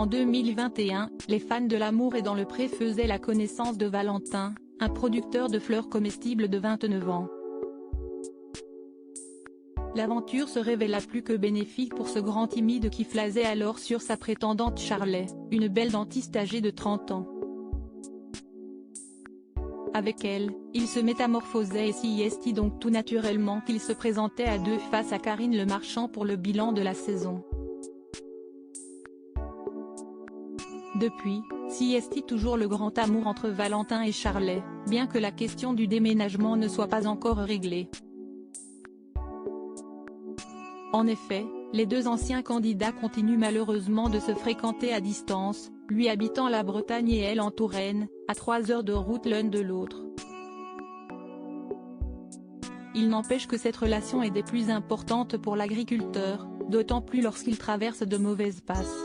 En 2021, les fans de L'amour est dans le pré faisaient la connaissance de Valentin, un producteur de fleurs comestibles de 29 ans. L'aventure se révéla plus que bénéfique pour ce grand timide qui flasait alors sur sa prétendante Charley, une belle dentiste âgée de 30 ans. Avec elle, il se métamorphosait et s'y est donc tout naturellement qu'il se présentait à deux face à Karine Le Marchand pour le bilan de la saison. Depuis, s'y est toujours le grand amour entre Valentin et Charley, bien que la question du déménagement ne soit pas encore réglée. En effet, les deux anciens candidats continuent malheureusement de se fréquenter à distance, lui habitant la Bretagne et elle en Touraine, à 3 heures de route l'un de l'autre. Il n'empêche que cette relation est des plus importantes pour l'agriculteur, d'autant plus lorsqu'il traverse de mauvaises passes.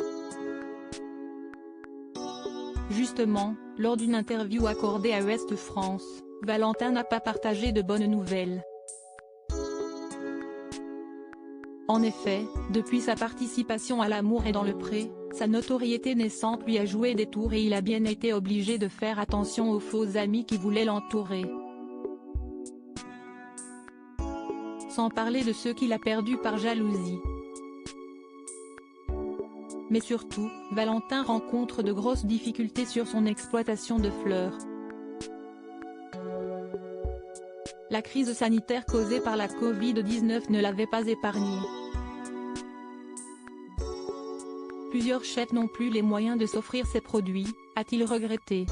Justement, lors d'une interview accordée à Ouest France, Valentin n'a pas partagé de bonnes nouvelles. En effet, depuis sa participation à L'amour est dans le pré, sa notoriété naissante lui a joué des tours et il a bien été obligé de faire attention aux faux amis qui voulaient l'entourer. Sans parler de ceux qu'il a perdus par jalousie. Mais surtout, Valentin rencontre de grosses difficultés sur son exploitation de fleurs. La crise sanitaire causée par la Covid-19 ne l'avait pas épargné. Plusieurs chefs n'ont plus les moyens de s'offrir ces produits, a-t-il regretté.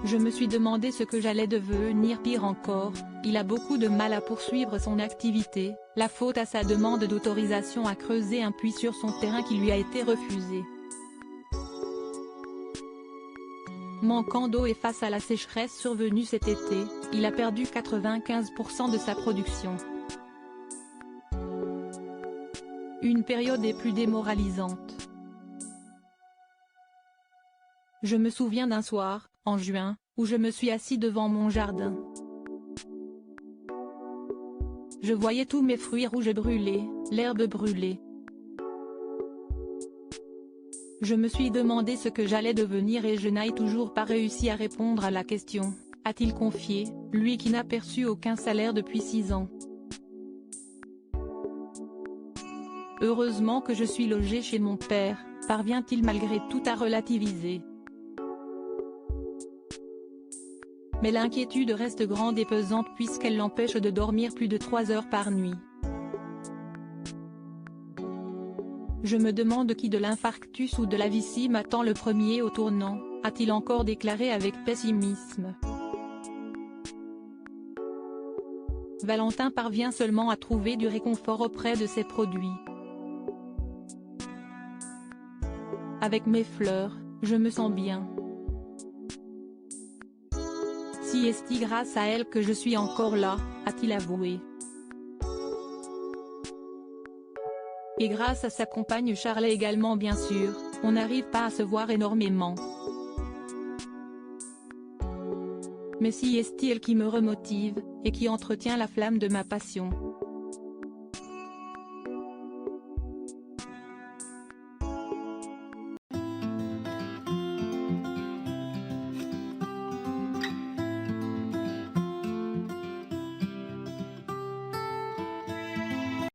Je me suis demandé ce que j'allais devenir, pire encore, il a beaucoup de mal à poursuivre son activité, la faute à sa demande d'autorisation à creuser un puits sur son terrain qui lui a été refusé. Manquant d'eau et face à la sécheresse survenue cet été, il a perdu 95% de sa production. Une période des plus démoralisantes. Je me souviens d'un soir, en juin, où je me suis assis devant mon jardin. Je voyais tous mes fruits rouges brûlés, l'herbe brûlée. Je me suis demandé ce que j'allais devenir et je n'ai toujours pas réussi à répondre à la question, a-t-il confié, lui qui n'a perçu aucun salaire depuis 6 ans. Heureusement que je suis logé chez mon père, parvient-il malgré tout à relativiser. Mais l'inquiétude reste grande et pesante puisqu'elle l'empêche de dormir plus de 3 heures par nuit. Je me demande qui de l'infarctus ou de la vessie m'attend le premier au tournant, a-t-il encore déclaré avec pessimisme. Valentin parvient seulement à trouver du réconfort auprès de ses produits. Avec mes fleurs, je me sens bien. Si est grâce à elle que je suis encore là, a-t-il avoué. Et grâce à sa compagne Charley également bien sûr, on n'arrive pas à se voir énormément. Mais si est elle qui me remotive, et qui entretient la flamme de ma passion.